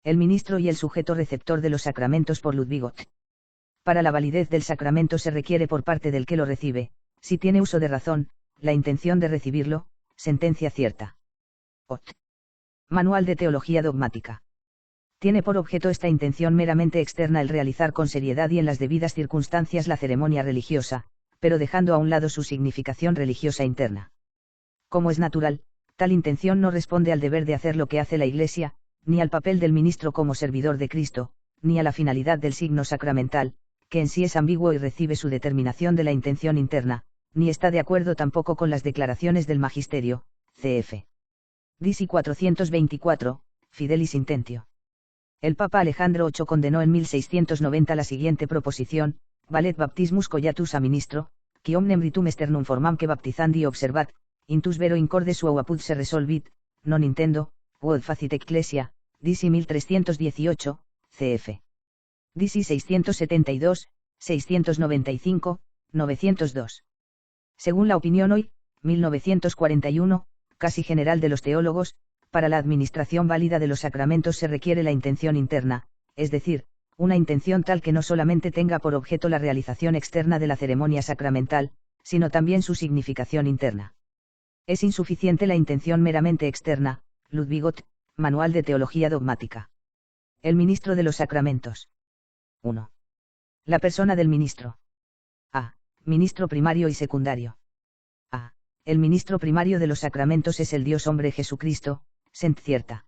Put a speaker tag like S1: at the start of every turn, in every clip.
S1: El ministro y el sujeto receptor de los sacramentos por Ludvigot. Para la validez del sacramento se requiere por parte del que lo recibe, si tiene uso de razón, la intención de recibirlo, sentencia cierta. Ot. Manual de Teología Dogmática. Tiene por objeto esta intención meramente externa el realizar con seriedad y en las debidas circunstancias la ceremonia religiosa, pero dejando a un lado su significación religiosa interna. Como es natural, tal intención no responde al deber de hacer lo que hace la Iglesia, ni al papel del ministro como servidor de Cristo, ni a la finalidad del signo sacramental, que en sí es ambiguo y recibe su determinación de la intención interna, ni está de acuerdo tampoco con las declaraciones del Magisterio, cf. Disi 424, Fidelis Intentio. El Papa Alejandro VIII condenó en 1690 la siguiente proposición: valet baptismus collatus a ministro, qui omnem ritum externum formam que baptizandi observat, intus vero incorde suo apud se resolvit, non intendo, quod facit ecclesia, Disi 1318, cf. Disi 672, 695, 902. Según la opinión hoy, 1941, casi general de los teólogos, para la administración válida de los sacramentos se requiere la intención interna, es decir, una intención tal que no solamente tenga por objeto la realización externa de la ceremonia sacramental, sino también su significación interna. Es insuficiente la intención meramente externa. Ludvigot, Manual de Teología Dogmática. El ministro de los sacramentos. 1. La persona del ministro. A. Ministro primario y secundario. A. El ministro primario de los sacramentos es el Dios hombre Jesucristo, sent cierta.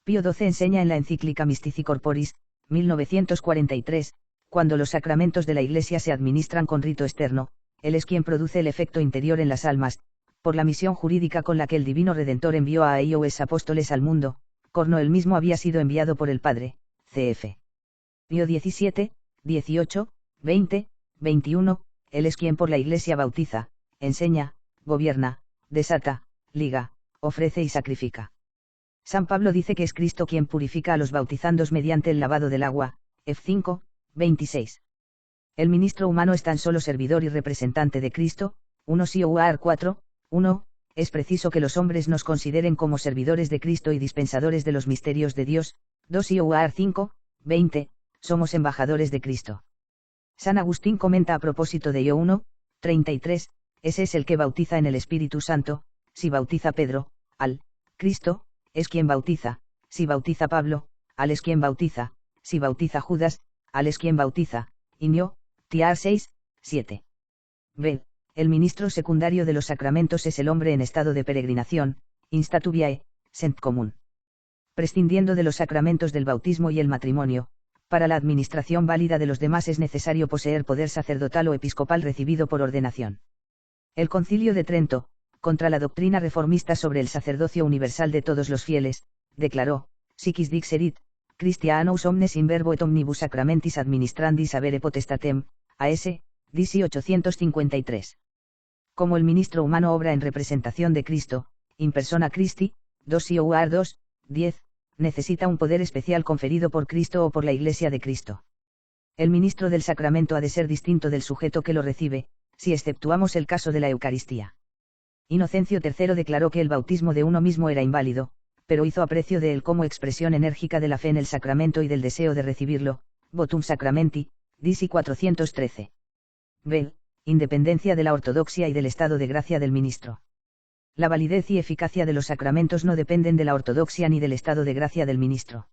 S1: Pío XII enseña en la encíclica Mystici Corporis, 1943, cuando los sacramentos de la Iglesia se administran con rito externo, Él es quien produce el efecto interior en las almas, por la misión jurídica con la que el Divino Redentor envió a ellos apóstoles al mundo, corno él mismo había sido enviado por el Padre, cf. Pío 17, 18, 20, 21, Él es quien por la Iglesia bautiza, enseña, gobierna, desata, liga, ofrece y sacrifica. San Pablo dice que es Cristo quien purifica a los bautizandos mediante el lavado del agua, F5, 26. El ministro humano es tan solo servidor y representante de Cristo, 1 Sioar 4, 1, es preciso que los hombres nos consideren como servidores de Cristo y dispensadores de los misterios de Dios, 2 Sioar 5, 20, somos embajadores de Cristo. San Agustín comenta a propósito de Io 1, 33, ese es el que bautiza en el Espíritu Santo, si bautiza Pedro, al Cristo, es quien bautiza, si bautiza Pablo, al es quien bautiza, si bautiza Judas, al es quien bautiza, Inio, Tiar 6, 7. B. El ministro secundario de los sacramentos es el hombre en estado de peregrinación, instatuviae, sent común. Prescindiendo de los sacramentos del bautismo y el matrimonio, para la administración válida de los demás es necesario poseer poder sacerdotal o episcopal recibido por ordenación. El Concilio de Trento, contra la doctrina reformista sobre el sacerdocio universal de todos los fieles, declaró: siquis dixerit, Christianus omnes in verbo et omnibus sacramentis administrandis avere potestatem, A.S., Disi 853. Como el ministro humano obra en representación de Cristo, in persona Christi, 2 Ioar 2, 10, necesita un poder especial conferido por Cristo o por la Iglesia de Cristo. El ministro del sacramento ha de ser distinto del sujeto que lo recibe, si exceptuamos el caso de la Eucaristía. Inocencio III declaró que el bautismo de uno mismo era inválido, pero hizo aprecio de él como expresión enérgica de la fe en el sacramento y del deseo de recibirlo, votum sacramenti, Disi 413. B. Independencia de la ortodoxia y del estado de gracia del ministro. La validez y eficacia de los sacramentos no dependen de la ortodoxia ni del estado de gracia del ministro.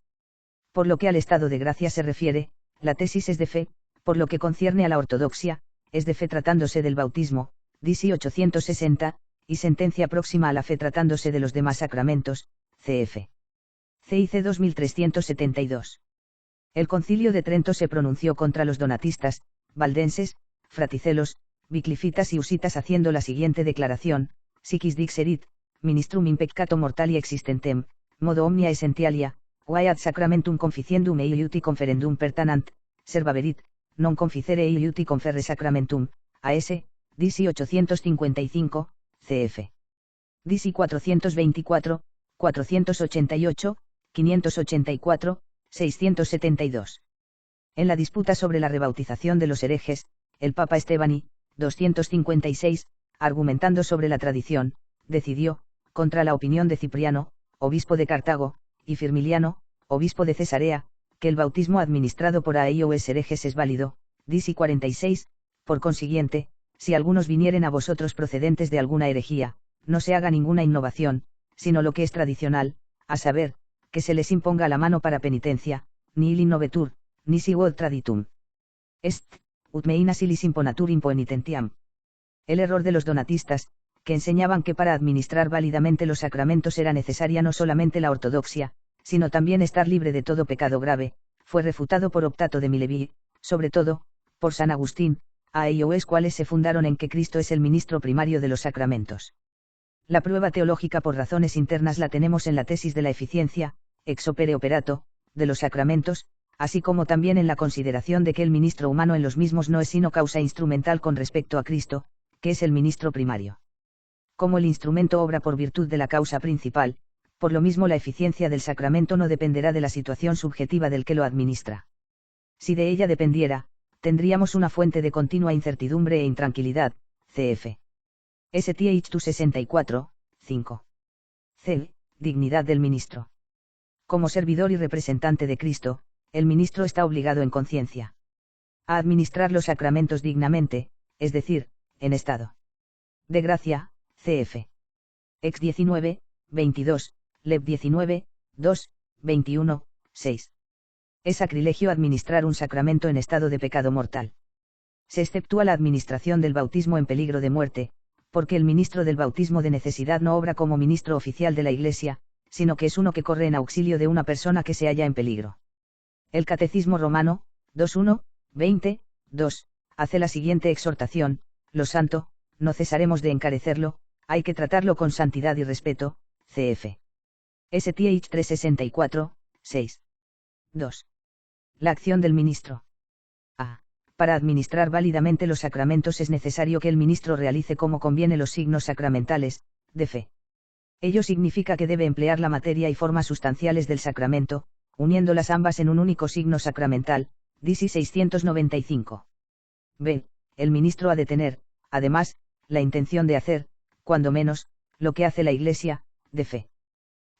S1: Por lo que al estado de gracia se refiere, la tesis es de fe, por lo que concierne a la ortodoxia, es de fe tratándose del bautismo, Disi 860, y sentencia próxima a la fe tratándose de los demás sacramentos, cf. CIC 2372. El Concilio de Trento se pronunció contra los donatistas, valdenses, fraticelos, biclifitas y usitas haciendo la siguiente declaración: siquis dixerit, ministrum in peccato mortali existentem, modo omnia essentialia, quae ad sacramentum conficiendum e iuti conferendum pertanant, servaverit, non conficere e iuti conferre sacramentum, A.S., Disi 855, cf. Disi 424, 488, 584, 672. En la disputa sobre la rebautización de los herejes, el Papa Estebani, 256, argumentando sobre la tradición, decidió, contra la opinión de Cipriano, obispo de Cartago, y Firmiliano, obispo de Cesarea, que el bautismo administrado por Aios herejes es válido, DC 46, por consiguiente, si algunos vinieren a vosotros procedentes de alguna herejía, no se haga ninguna innovación, sino lo que es tradicional, a saber, que se les imponga la mano para penitencia, ni il innovetur, ni si vod traditum. Est, ut meina silis imponatur impenitentiam. El error de los donatistas, que enseñaban que para administrar válidamente los sacramentos era necesaria no solamente la ortodoxia, sino también estar libre de todo pecado grave, fue refutado por Optato de Milevi, sobre todo, por San Agustín, a ellos cuales se fundaron en que Cristo es el ministro primario de los sacramentos. La prueba teológica por razones internas la tenemos en la tesis de la eficiencia, ex opere operato, de los sacramentos, así como también en la consideración de que el ministro humano en los mismos no es sino causa instrumental con respecto a Cristo, que es el ministro primario. Como el instrumento obra por virtud de la causa principal, por lo mismo la eficiencia del sacramento no dependerá de la situación subjetiva del que lo administra. Si de ella dependiera, tendríamos una fuente de continua incertidumbre e intranquilidad, cf. STH 264, 5. C. Dignidad del ministro. Como servidor y representante de Cristo, el ministro está obligado en conciencia a administrar los sacramentos dignamente, es decir, en estado de gracia, cf. Ex 19, 22, Leb 19, 2, 21, 6. Es sacrilegio administrar un sacramento en estado de pecado mortal. Se exceptúa la administración del bautismo en peligro de muerte, porque el ministro del bautismo de necesidad no obra como ministro oficial de la Iglesia, sino que es uno que corre en auxilio de una persona que se halla en peligro. El Catecismo Romano, 2.1, 20, 2, hace la siguiente exhortación: lo santo, no cesaremos de encarecerlo, hay que tratarlo con santidad y respeto, cf. STH 364, 6. 2. La acción del ministro. A. Para administrar válidamente los sacramentos es necesario que el ministro realice como conviene los signos sacramentales, de fe. Ello significa que debe emplear la materia y forma sustanciales del sacramento, uniéndolas ambas en un único signo sacramental, DC 695. B. El ministro ha de tener, además, la intención de hacer, cuando menos, lo que hace la Iglesia, de fe.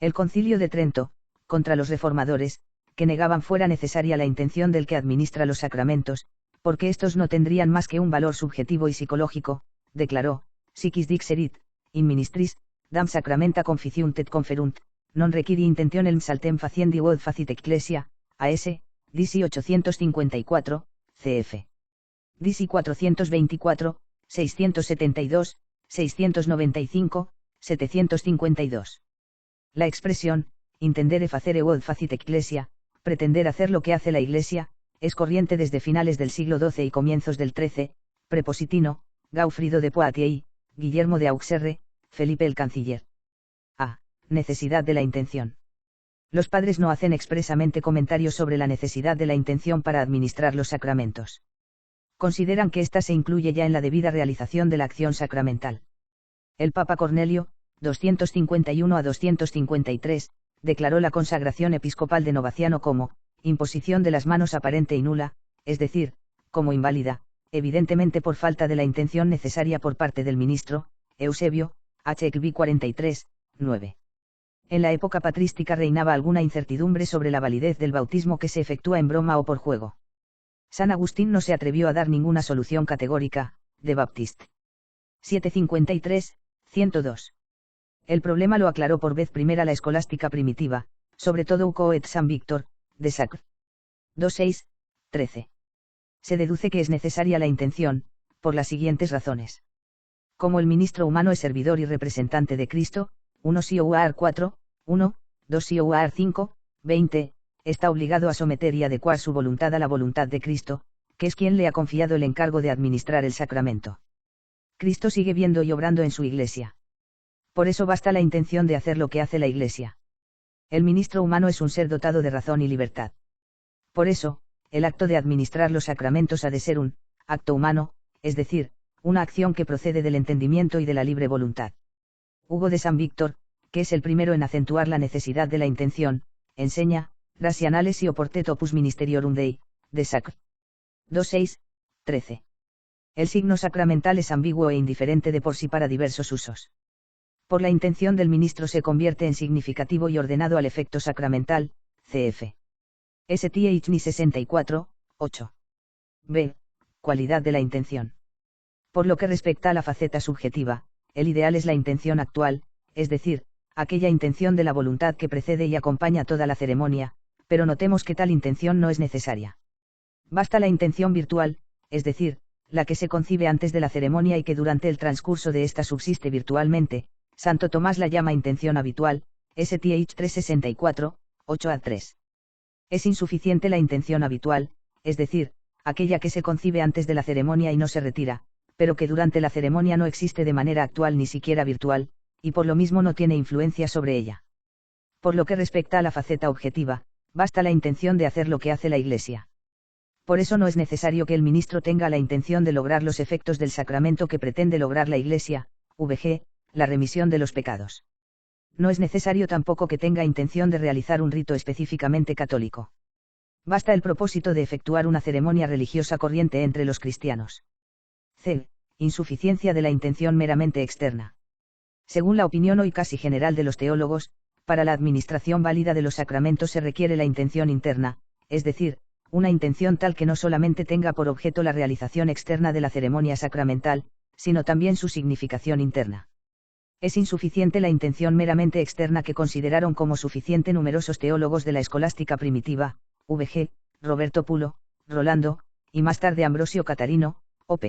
S1: El Concilio de Trento, contra los reformadores, que negaban fuera necesaria la intención del que administra los sacramentos, porque estos no tendrían más que un valor subjetivo y psicológico, declaró: siquis dixerit, in ministris, dam sacramenta conficiunt et conferunt, non requiri intentionem saltem faciendi vod facit ecclesia, A.S., DC 854, cf. DC 424, 672, 695, 752. La expresión, intendere facere vod facit ecclesia, pretender hacer lo que hace la Iglesia, es corriente desde finales del siglo XII y comienzos del XIII, Prepositino, Gaufrido de Poitiers, Guillermo de Auxerre, Felipe el Canciller. A. Necesidad de la intención. Los padres no hacen expresamente comentarios sobre la necesidad de la intención para administrar los sacramentos. Consideran que ésta se incluye ya en la debida realización de la acción sacramental. El Papa Cornelio, 251 a 253, declaró la consagración episcopal de Novaciano como imposición de las manos aparente y nula, es decir, como inválida, evidentemente por falta de la intención necesaria por parte del ministro. Eusebio, HXV 43, 9. En la época patrística reinaba alguna incertidumbre sobre la validez del bautismo que se efectúa en broma o por juego. San Agustín no se atrevió a dar ninguna solución categórica, de Baptiste. 753, 102. El problema lo aclaró por vez primera la escolástica primitiva, sobre todo Uco et San Víctor, de Sacr. 2.6, 13. Se deduce que es necesaria la intención, por las siguientes razones. Como el ministro humano es servidor y representante de Cristo, 1 Sioar 4, 1, 2 Sioar 5, 20, está obligado a someter y adecuar su voluntad a la voluntad de Cristo, que es quien le ha confiado el encargo de administrar el sacramento. Cristo sigue viendo y obrando en su Iglesia. Por eso basta la intención de hacer lo que hace la Iglesia. El ministro humano es un ser dotado de razón y libertad. Por eso, el acto de administrar los sacramentos ha de ser un acto humano, es decir, una acción que procede del entendimiento y de la libre voluntad. Hugo de San Víctor, que es el primero en acentuar la necesidad de la intención, enseña: Gratianales y oportet opus ministeriorum Dei, de Sacr. 2.6, 13. El signo sacramental es ambiguo e indiferente de por sí para diversos usos. Por la intención del ministro se convierte en significativo y ordenado al efecto sacramental, cf. STH 64, 8. B. Cualidad de la intención. Por lo que respecta a la faceta subjetiva, el ideal es la intención actual, es decir, aquella intención de la voluntad que precede y acompaña toda la ceremonia, pero notemos que tal intención no es necesaria. Basta la intención virtual, es decir, la que se concibe antes de la ceremonia y que durante el transcurso de esta subsiste virtualmente. Santo Tomás la llama intención habitual, STH 364, 8-3. Es insuficiente la intención habitual, es decir, aquella que se concibe antes de la ceremonia y no se retira, pero que durante la ceremonia no existe de manera actual ni siquiera virtual, y por lo mismo no tiene influencia sobre ella. Por lo que respecta a la faceta objetiva, basta la intención de hacer lo que hace la Iglesia. Por eso no es necesario que el ministro tenga la intención de lograr los efectos del sacramento que pretende lograr la Iglesia, vg, la remisión de los pecados. No es necesario tampoco que tenga intención de realizar un rito específicamente católico. Basta el propósito de efectuar una ceremonia religiosa corriente entre los cristianos. C. Insuficiencia de la intención meramente externa. Según la opinión hoy casi general de los teólogos, para la administración válida de los sacramentos se requiere la intención interna, es decir, una intención tal que no solamente tenga por objeto la realización externa de la ceremonia sacramental, sino también su significación interna. Es insuficiente la intención meramente externa que consideraron como suficiente numerosos teólogos de la escolástica primitiva, vg, Roberto Pulo, Rolando, y más tarde Ambrosio Catarino, op.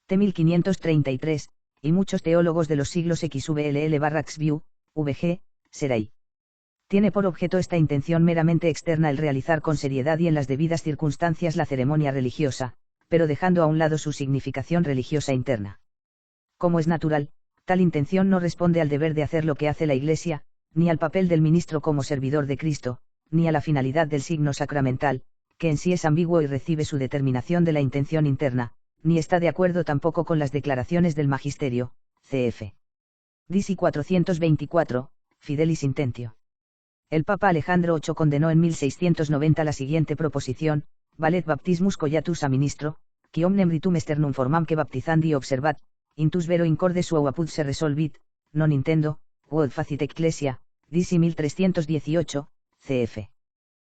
S1: T 1533, y muchos teólogos de los siglos XVLL/View, vg, Seray. Tiene por objeto esta intención meramente externa el realizar con seriedad y en las debidas circunstancias la ceremonia religiosa, pero dejando a un lado su significación religiosa interna. Como es natural, tal intención no responde al deber de hacer lo que hace la Iglesia, ni al papel del ministro como servidor de Cristo, ni a la finalidad del signo sacramental, que en sí es ambiguo y recibe su determinación de la intención interna, ni está de acuerdo tampoco con las declaraciones del Magisterio, cf. Disi 424, Fidelis Intentio. El Papa Alejandro VIII condenó en 1690 la siguiente proposición: valet baptismus collatus a ministro, qui omnem ritum externum formam que baptizandi observat, intus vero incorde suo apud se resolvit, non intendo, quod facit ecclesia, Disi 1318, cf.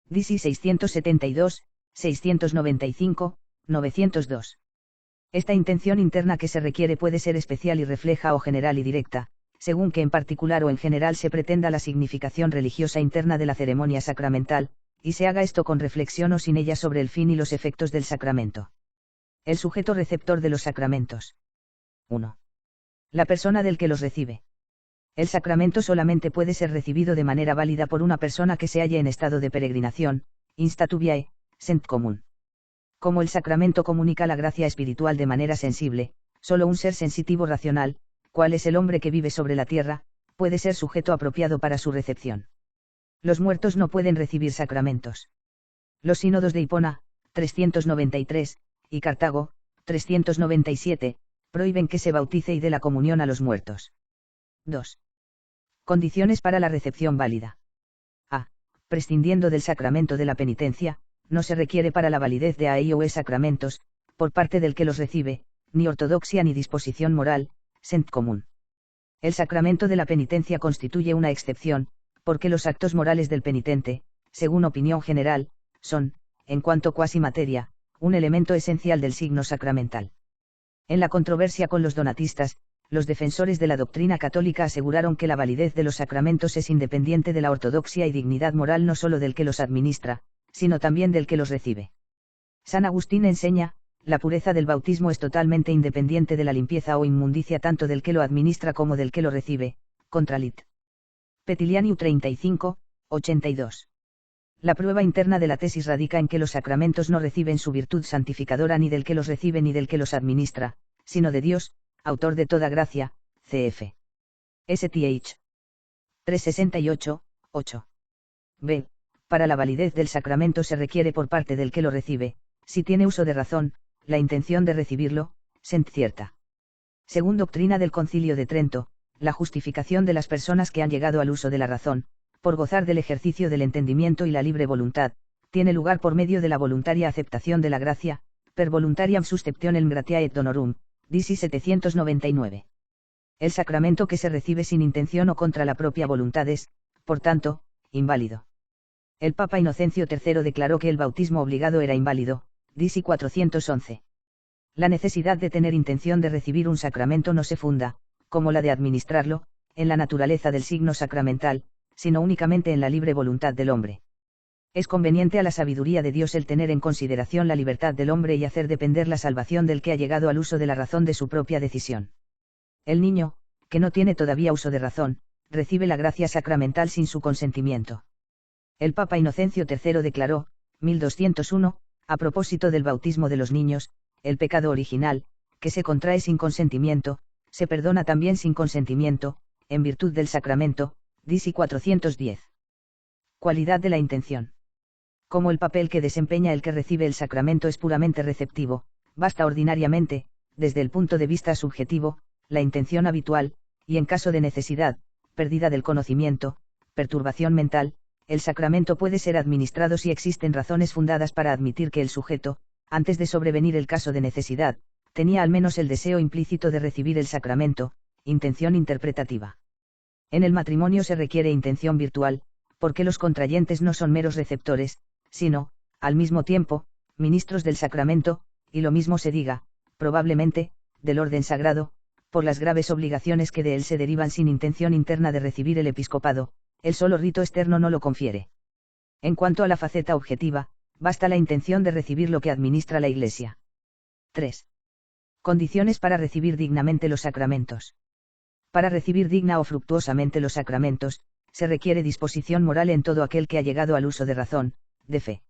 S1: Disi 672, 695, 902. Esta intención interna que se requiere puede ser especial y refleja o general y directa, según que en particular o en general se pretenda la significación religiosa interna de la ceremonia sacramental, y se haga esto con reflexión o sin ella sobre el fin y los efectos del sacramento. El sujeto receptor de los sacramentos. 1. La persona del que los recibe. El sacramento solamente puede ser recibido de manera válida por una persona que se halle en estado de peregrinación, instatuviae, sent común. Como el sacramento comunica la gracia espiritual de manera sensible, solo un ser sensitivo racional, cual es el hombre que vive sobre la tierra, puede ser sujeto apropiado para su recepción. Los muertos no pueden recibir sacramentos. Los sínodos de Hipona, 393, y Cartago, 397, prohíben que se bautice y dé la comunión a los muertos. 2. Condiciones para la recepción válida. A. Prescindiendo del sacramento de la penitencia, no se requiere para la validez de A y o E sacramentos, por parte del que los recibe, ni ortodoxia ni disposición moral, sent común. El sacramento de la penitencia constituye una excepción, porque los actos morales del penitente, según opinión general, son, en cuanto quasi materia, un elemento esencial del signo sacramental. En la controversia con los donatistas, los defensores de la doctrina católica aseguraron que la validez de los sacramentos es independiente de la ortodoxia y dignidad moral no solo del que los administra, sino también del que los recibe. San Agustín enseña: la pureza del bautismo es totalmente independiente de la limpieza o inmundicia tanto del que lo administra como del que lo recibe. Contralit. Petilianiu 35, 82. La prueba interna de la tesis radica en que los sacramentos no reciben su virtud santificadora ni del que los recibe ni del que los administra, sino de Dios, autor de toda gracia, cf. STH 368, 8. B. Para la validez del sacramento se requiere por parte del que lo recibe, si tiene uso de razón, la intención de recibirlo, sent cierta. Según doctrina del Concilio de Trento, la justificación de las personas que han llegado al uso de la razón, por gozar del ejercicio del entendimiento y la libre voluntad, tiene lugar por medio de la voluntaria aceptación de la gracia, per voluntariam susceptionem gratiae et honorum, Disi 799. El sacramento que se recibe sin intención o contra la propia voluntad es, por tanto, inválido. El Papa Inocencio III declaró que el bautismo obligado era inválido, DC 411. La necesidad de tener intención de recibir un sacramento no se funda, como la de administrarlo, en la naturaleza del signo sacramental, sino únicamente en la libre voluntad del hombre. Es conveniente a la sabiduría de Dios el tener en consideración la libertad del hombre y hacer depender la salvación del que ha llegado al uso de la razón de su propia decisión. El niño, que no tiene todavía uso de razón, recibe la gracia sacramental sin su consentimiento. El Papa Inocencio III declaró, 1201, a propósito del bautismo de los niños, el pecado original, que se contrae sin consentimiento, se perdona también sin consentimiento, en virtud del sacramento, DC 410. Cualidad de la intención. Como el papel que desempeña el que recibe el sacramento es puramente receptivo, basta ordinariamente, desde el punto de vista subjetivo, la intención habitual, y en caso de necesidad, pérdida del conocimiento, perturbación mental, el sacramento puede ser administrado si existen razones fundadas para admitir que el sujeto, antes de sobrevenir el caso de necesidad, tenía al menos el deseo implícito de recibir el sacramento, intención interpretativa. En el matrimonio se requiere intención virtual, porque los contrayentes no son meros receptores, sino, al mismo tiempo, ministros del sacramento, y lo mismo se diga, probablemente, del orden sagrado, por las graves obligaciones que de él se derivan sin intención interna de recibir el episcopado, el solo rito externo no lo confiere. En cuanto a la faceta objetiva, basta la intención de recibir lo que administra la Iglesia. 3. Condiciones para recibir dignamente los sacramentos. Para recibir digna o fructuosamente los sacramentos, se requiere disposición moral en todo aquel que ha llegado al uso de razón, de fe.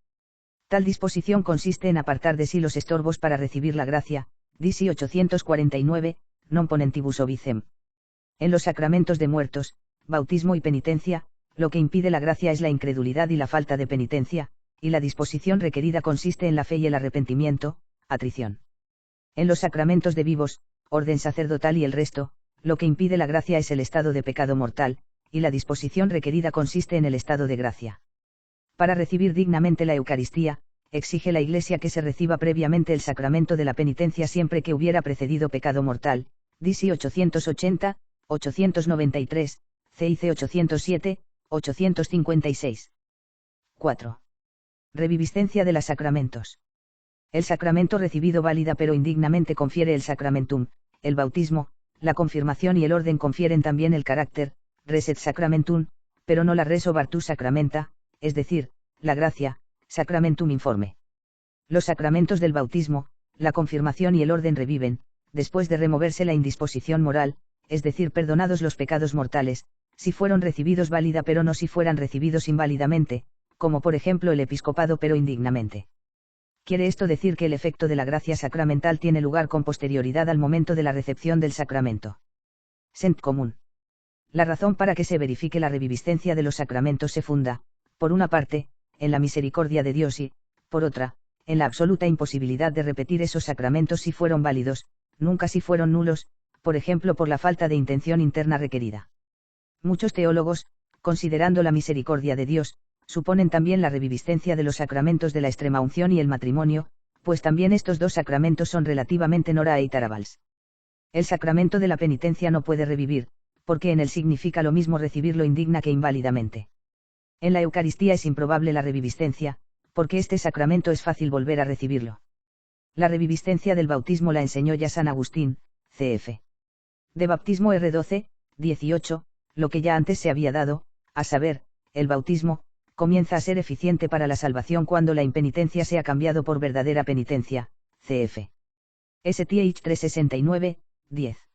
S1: Tal disposición consiste en apartar de sí los estorbos para recibir la gracia, DC 849, non ponentibus obicem. En los sacramentos de muertos, bautismo y penitencia, lo que impide la gracia es la incredulidad y la falta de penitencia, y la disposición requerida consiste en la fe y el arrepentimiento, atrición. En los sacramentos de vivos, orden sacerdotal y el resto, lo que impide la gracia es el estado de pecado mortal, y la disposición requerida consiste en el estado de gracia. Para recibir dignamente la Eucaristía, exige la Iglesia que se reciba previamente el sacramento de la penitencia siempre que hubiera precedido pecado mortal, DC 880, 893, CIC 807, 856. 4. Reviviscencia de los sacramentos. El sacramento recibido válida pero indignamente confiere el sacramentum, el bautismo, la confirmación y el orden confieren también el carácter, res et sacramentum, pero no la res o virtus sacramenta, es decir, la gracia, sacramentum informe. Los sacramentos del bautismo, la confirmación y el orden reviven, después de removerse la indisposición moral, es decir, perdonados los pecados mortales, si fueron recibidos válida pero no si fueran recibidos inválidamente, como por ejemplo el episcopado pero indignamente. Quiere esto decir que el efecto de la gracia sacramental tiene lugar con posterioridad al momento de la recepción del sacramento. Sent común. La razón para que se verifique la reviviscencia de los sacramentos se funda, por una parte, en la misericordia de Dios y, por otra, en la absoluta imposibilidad de repetir esos sacramentos si fueron válidos, nunca si fueron nulos, por ejemplo por la falta de intención interna requerida. Muchos teólogos, considerando la misericordia de Dios, suponen también la reviviscencia de los sacramentos de la extremaunción y el matrimonio, pues también estos dos sacramentos son relativamente nora et arabals. El sacramento de la penitencia no puede revivir, porque en él significa lo mismo recibirlo indigna que inválidamente. En la Eucaristía es improbable la reviviscencia, porque este sacramento es fácil volver a recibirlo. La reviviscencia del bautismo la enseñó ya San Agustín, cf. De Baptismo R12, 18, lo que ya antes se había dado, a saber, el bautismo, comienza a ser eficiente para la salvación cuando la impenitencia sea cambiado por verdadera penitencia, cf. STH 369, 10.